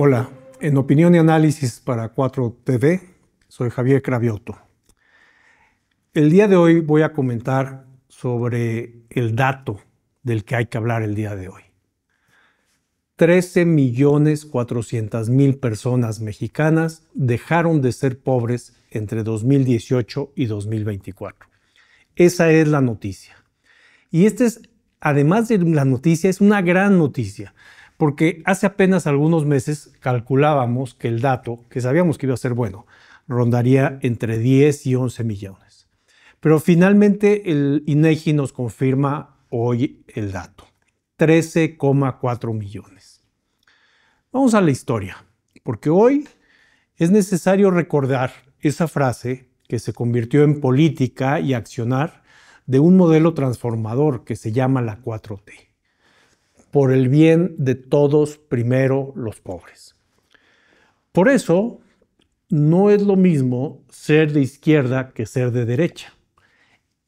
Hola, en Opinión y Análisis para 4TV, soy Javier Cravioto. El día de hoy voy a comentar sobre el dato del que hay que hablar el día de hoy. 13.400.000 personas mexicanas dejaron de ser pobres entre 2018 y 2024. Esa es la noticia. Y además de la noticia, es una gran noticia, porque hace apenas algunos meses calculábamos que el dato, que sabíamos que iba a ser bueno, rondaría entre 10 y 11 millones. Pero finalmente el INEGI nos confirma hoy el dato, 13,4 millones. Vamos a la historia, porque hoy es necesario recordar esa frase que se convirtió en política y accionar de un modelo transformador que se llama la 4T. Por el bien de todos, primero los pobres. Por eso, no es lo mismo ser de izquierda que ser de derecha.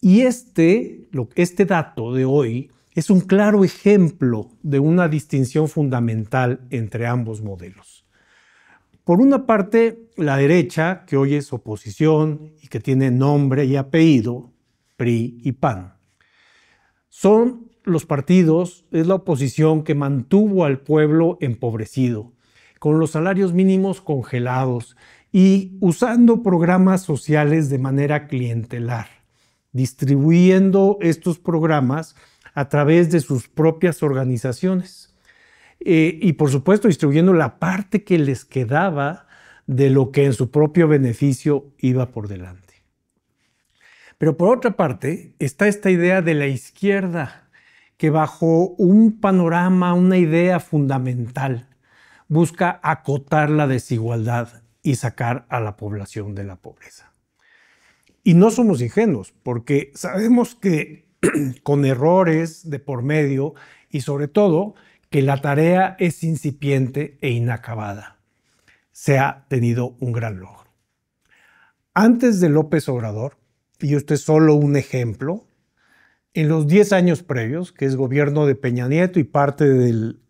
Y este dato de hoy es un claro ejemplo de una distinción fundamental entre ambos modelos. Por una parte, la derecha, que hoy es oposición y que tiene nombre y apellido, PRI y PAN. Son los partidos, es la oposición que mantuvo al pueblo empobrecido, con los salarios mínimos congelados y usando programas sociales de manera clientelar, distribuyendo estos programas a través de sus propias organizaciones y por supuesto distribuyendo la parte que les quedaba de lo que en su propio beneficio iba por delante. Pero por otra parte está esta idea de la izquierda, que bajo un panorama, una idea fundamental, busca acotar la desigualdad y sacar a la población de la pobreza. Y no somos ingenuos, porque sabemos que con errores de por medio y sobre todo que la tarea es incipiente e inacabada, se ha tenido un gran logro. Antes de López Obrador, y esto es solo un ejemplo, en los 10 años previos, que es gobierno de Peña Nieto y parte del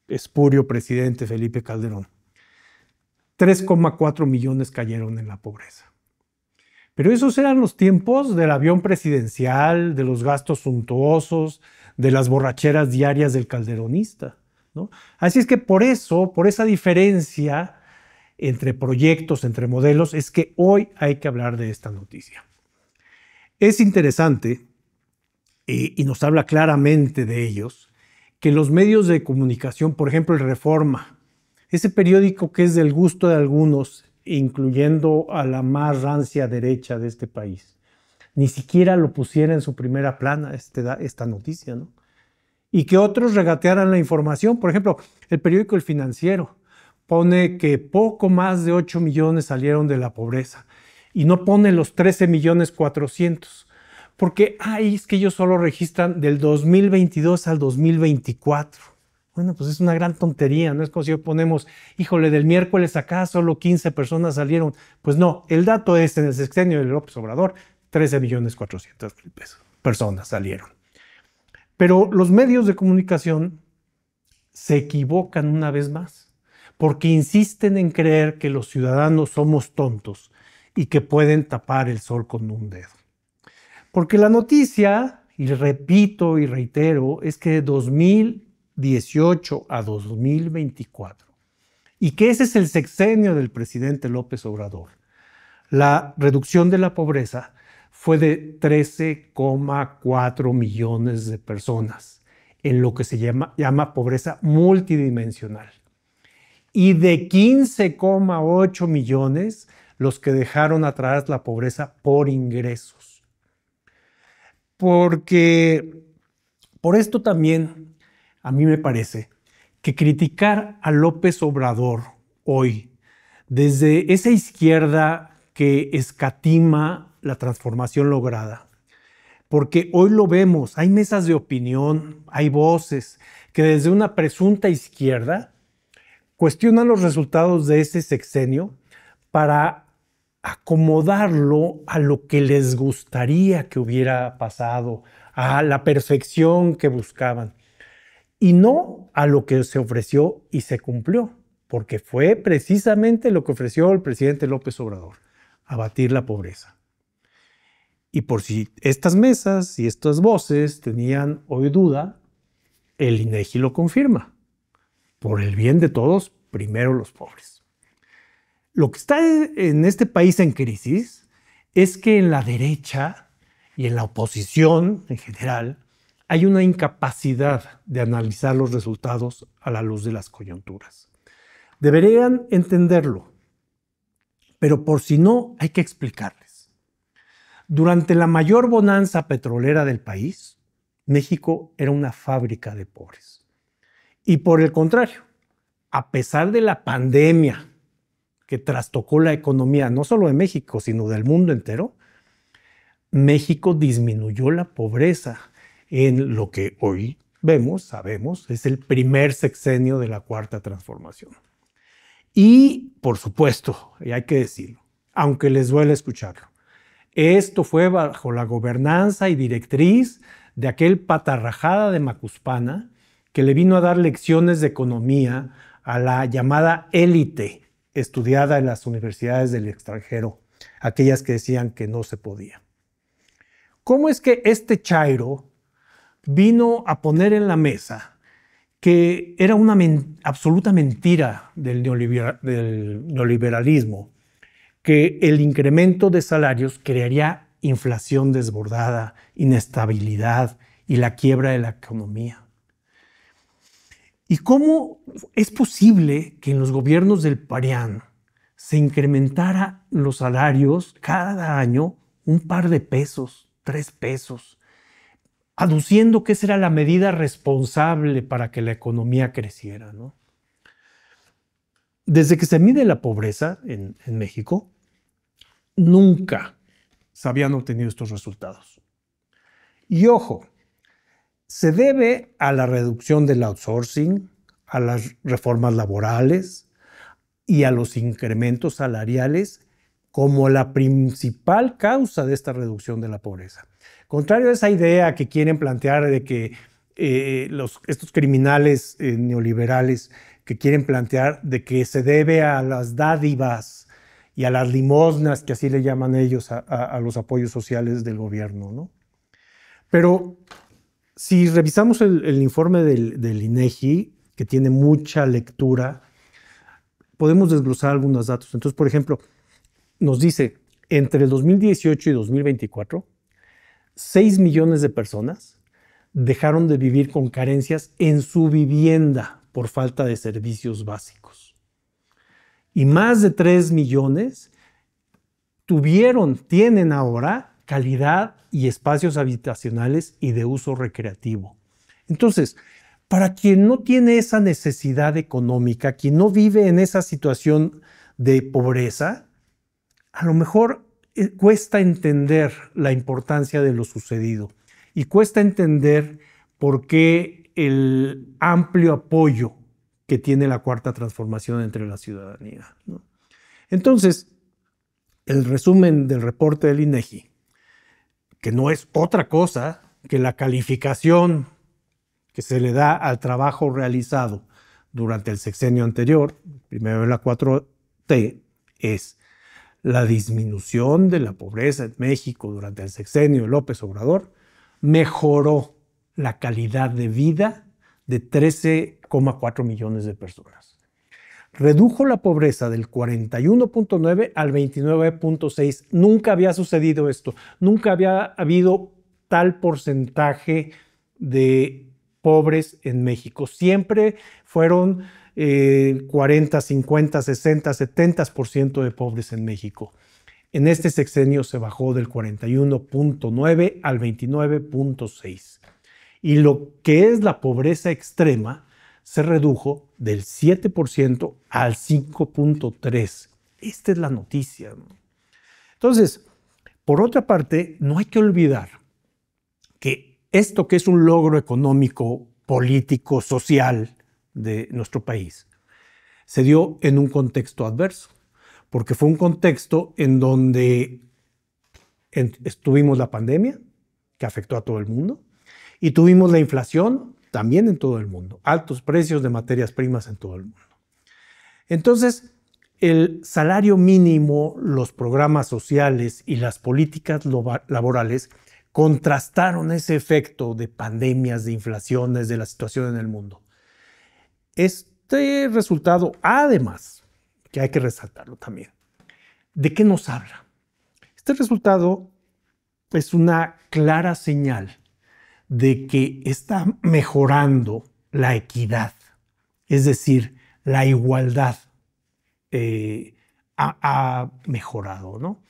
espurio presidente Felipe Calderón, 3,4 millones cayeron en la pobreza. Pero esos eran los tiempos del avión presidencial, de los gastos suntuosos, de las borracheras diarias del calderonista, ¿no? Así es que por esa diferencia entre proyectos, entre modelos, es que hoy hay que hablar de esta noticia. Es interesante, y nos habla claramente de ellos, que los medios de comunicación, por ejemplo el Reforma, ese periódico que es del gusto de algunos, incluyendo a la más rancia derecha de este país, ni siquiera lo pusiera en su primera plana esta noticia, ¿no? Y que otros regatearan la información. Por ejemplo, el periódico El Financiero pone que poco más de 8 millones salieron de la pobreza y no pone los 13.400.000. Porque es que ellos solo registran del 2022 al 2024. Bueno, pues es una gran tontería, ¿no? Es como si ponemos, híjole, del miércoles acá solo 15 personas salieron. Pues no, el dato es en el sexenio de López Obrador, 13.400.000 personas salieron. Pero los medios de comunicación se equivocan una vez más, porque insisten en creer que los ciudadanos somos tontos y que pueden tapar el sol con un dedo. Porque la noticia, y repito y reitero, es que de 2018 a 2024, y que ese es el sexenio del presidente López Obrador, la reducción de la pobreza fue de 13,4 millones de personas, en lo que se llama pobreza multidimensional. Y de 15,8 millones los que dejaron atrás la pobreza por ingresos. Porque por esto también a mí me parece que criticar a López Obrador hoy desde esa izquierda que escatima la transformación lograda, porque hoy lo vemos, hay mesas de opinión, hay voces que desde una presunta izquierda cuestionan los resultados de ese sexenio para acomodarlo a lo que les gustaría que hubiera pasado, a la perfección que buscaban, y no a lo que se ofreció y se cumplió. porque fue precisamente lo que ofreció el presidente López Obrador, abatir la pobreza. Y por si estas mesas y estas voces tenían hoy duda, el INEGI lo confirma. Por el bien de todos, primero los pobres. Lo que está en este país en crisis es que en la derecha y en la oposición en general hay una incapacidad de analizar los resultados a la luz de las coyunturas. Deberían entenderlo, pero por si no, hay que explicarles. Durante la mayor bonanza petrolera del país, México era una fábrica de pobres. Y por el contrario, a pesar de la pandemia que trastocó la economía no solo de México, sino del mundo entero, México disminuyó la pobreza en lo que hoy sabemos, es el primer sexenio de la Cuarta Transformación. Y, por supuesto, y hay que decirlo, aunque les duele escucharlo, esto fue bajo la gobernanza y directriz de aquel patarrajada de Macuspana que le vino a dar lecciones de economía a la llamada élite estudiada en las universidades del extranjero, aquellas que decían que no se podía. ¿Cómo es que este chairo vino a poner en la mesa que era una absoluta mentira del neoliberalismo, que el incremento de salarios crearía inflación desbordada, inestabilidad y la quiebra de la economía? ¿Y cómo es posible que en los gobiernos del PARIAN se incrementara los salarios cada año un par de pesos, 3 pesos, aduciendo que esa era la medida responsable para que la economía creciera, ¿no? Desde que se mide la pobreza en México, nunca se habían obtenido estos resultados. Y ojo, se debe a la reducción del outsourcing, a las reformas laborales y a los incrementos salariales como la principal causa de esta reducción de la pobreza. Contrario a esa idea que quieren plantear de que estos criminales neoliberales que quieren plantear de que se debe a las dádivas y a las limosnas, que así le llaman ellos a los apoyos sociales del gobierno, ¿no? Pero si revisamos el informe del INEGI, que tiene mucha lectura, podemos desglosar algunos datos. Entonces, por ejemplo, nos dice, entre el 2018 y 2024, 6 millones de personas dejaron de vivir con carencias en su vivienda por falta de servicios básicos. Y más de 3 millones tienen ahora calidad y espacios habitacionales y de uso recreativo. Entonces, para quien no tiene esa necesidad económica, quien no vive en esa situación de pobreza, a lo mejor cuesta entender la importancia de lo sucedido y cuesta entender por qué el amplio apoyo que tiene la Cuarta Transformación entre la ciudadanía, ¿no? Entonces, el resumen del reporte del INEGI, que no es otra cosa que la calificación que se le da al trabajo realizado durante el sexenio anterior, primero de la 4T, es la disminución de la pobreza en México durante el sexenio de López Obrador mejoró la calidad de vida de 13,4 millones de personas. Redujo la pobreza del 41.9 al 29.6. Nunca había sucedido esto. Nunca había habido tal porcentaje de pobres en México. Siempre fueron 40, 50, 60, 70% de pobres en México. En este sexenio se bajó del 41.9 al 29.6. Y lo que es la pobreza extrema se redujo del 7% al 5.3%. Esta es la noticia, ¿no? Entonces, por otra parte, no hay que olvidar que esto que es un logro económico, político, social de nuestro país, se dio en un contexto adverso, porque fue un contexto en donde tuvimos la pandemia, que afectó a todo el mundo, y tuvimos la inflación también en todo el mundo, altos precios de materias primas en todo el mundo. Entonces, el salario mínimo, los programas sociales y las políticas laborales contrastaron ese efecto de pandemias, de inflaciones, de la situación en el mundo. Este resultado, además, que hay que resaltarlo también, ¿de qué nos habla? Este resultado es una clara señal de que está mejorando la equidad, es decir, la igualdad ha mejorado, ¿no?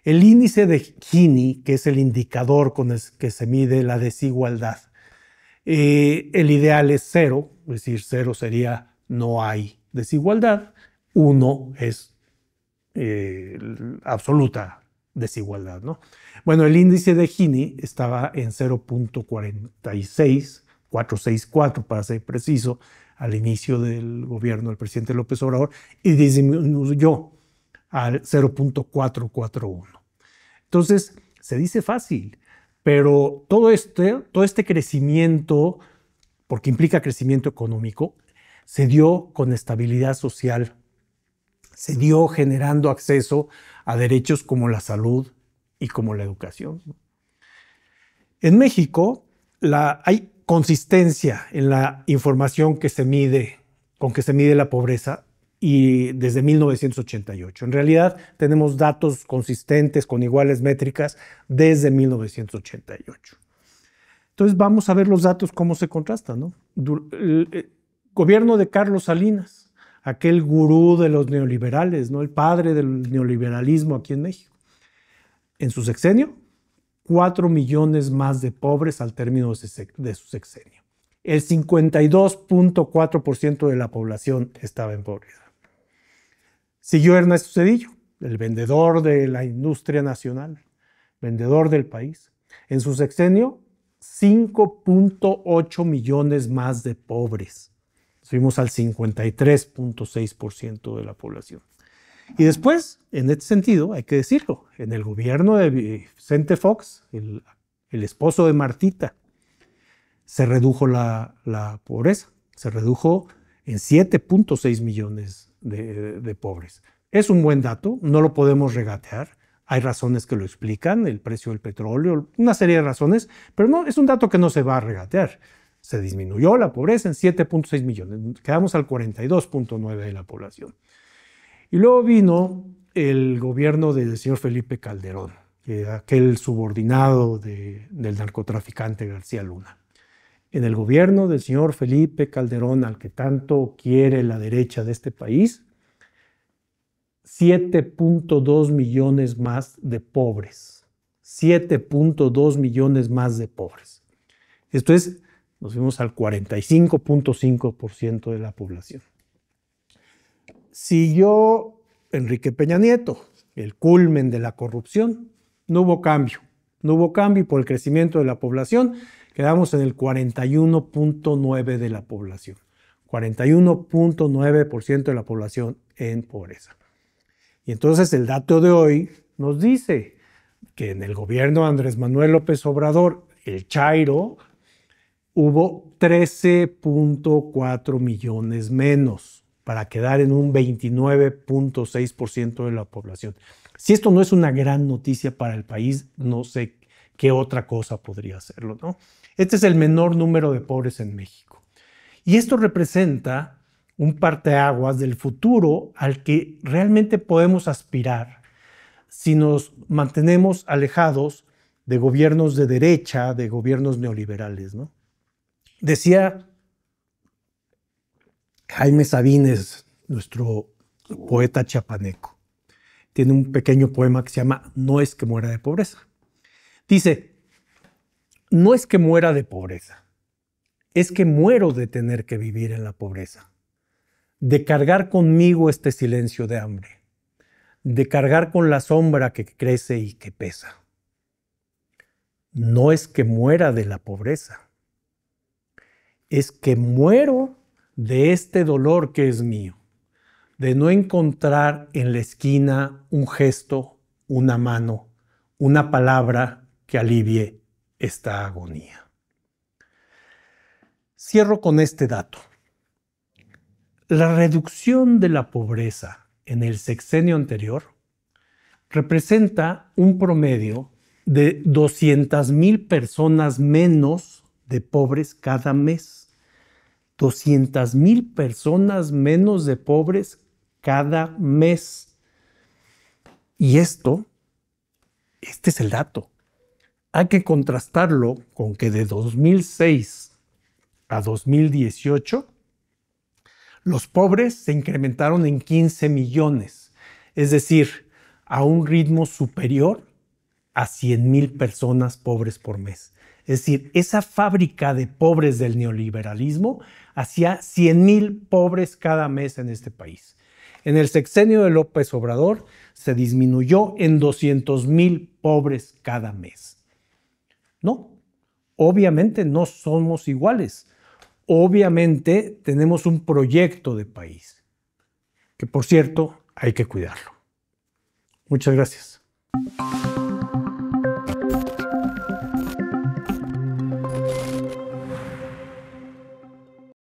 El índice de Gini, que es el indicador con el que se mide la desigualdad, el ideal es 0, es decir, 0 sería no hay desigualdad, 1 es absoluta desigualdad, ¿no? Bueno, el índice de Gini estaba en 0.464 para ser preciso, al inicio del gobierno del presidente López Obrador, y disminuyó al 0.441. Entonces, se dice fácil, pero todo este crecimiento, porque implica crecimiento económico, se dio con estabilidad social, se dio generando acceso a derechos como la salud y como la educación. En México hay consistencia en la información que se mide, con que se mide la pobreza, y desde 1988. En realidad tenemos datos consistentes con iguales métricas desde 1988. Entonces vamos a ver los datos cómo se contrastan, ¿no? El gobierno de Carlos Salinas, aquel gurú de los neoliberales, ¿no? El padre del neoliberalismo aquí en México. En su sexenio, 4 millones más de pobres al término de su sexenio. El 52.4% de la población estaba en pobreza. Siguió Ernesto Zedillo, el vendedor de la industria nacional, vendedor del país. En su sexenio, 5.8 millones más de pobres. Subimos al 53.6% de la población. Y después, en este sentido, hay que decirlo, en el gobierno de Vicente Fox, el esposo de Martita, se redujo la pobreza, se redujo en 7.6 millones de pobres. Es un buen dato, no lo podemos regatear. Hay razones que lo explican, el precio del petróleo, una serie de razones, pero no, es un dato que no se va a regatear. Se disminuyó la pobreza en 7.6 millones, quedamos al 42.9 de la población. Y luego vino el gobierno del señor Felipe Calderón, aquel subordinado del narcotraficante García Luna. En el gobierno del señor Felipe Calderón, al que tanto quiere la derecha de este país, 7.2 millones más de pobres. 7.2 millones más de pobres. Esto es, nos fuimos al 45.5% de la población. Siguió Enrique Peña Nieto, el culmen de la corrupción. No hubo cambio. No hubo cambio por el crecimiento de la población. Quedamos en el 41.9% de la población. 41.9% de la población en pobreza. Y entonces el dato de hoy nos dice que en el gobierno de Andrés Manuel López Obrador, el Chairo, hubo 13.4 millones menos para quedar en un 29.6% de la población. Si esto no es una gran noticia para el país, no sé qué otra cosa podría serlo, ¿no? Este es el menor número de pobres en México. Y esto representa un parteaguas del futuro al que realmente podemos aspirar si nos mantenemos alejados de gobiernos de derecha, de gobiernos neoliberales, ¿no? Decía Jaime Sabines, nuestro poeta chiapaneco, tiene un pequeño poema que se llama No es que muera de pobreza. Dice, no es que muera de pobreza, es que muero de tener que vivir en la pobreza, de cargar conmigo este silencio de hambre, de cargar con la sombra que crece y que pesa. No es que muera de la pobreza, es que muero de este dolor que es mío, de no encontrar en la esquina un gesto, una mano, una palabra que alivie esta agonía. Cierro con este dato. La reducción de la pobreza en el sexenio anterior representa un promedio de 200,000 personas menos de pobres cada mes. 200,000 personas menos de pobres cada mes. Y este es el dato. Hay que contrastarlo con que de 2006 a 2018, los pobres se incrementaron en 15 millones, es decir, a un ritmo superior a 100,000 personas pobres por mes. Es decir, esa fábrica de pobres del neoliberalismo hacía 100,000 pobres cada mes en este país. En el sexenio de López Obrador se disminuyó en 200,000 pobres cada mes. No, obviamente no somos iguales. Obviamente tenemos un proyecto de país, que por cierto hay que cuidarlo. Muchas gracias.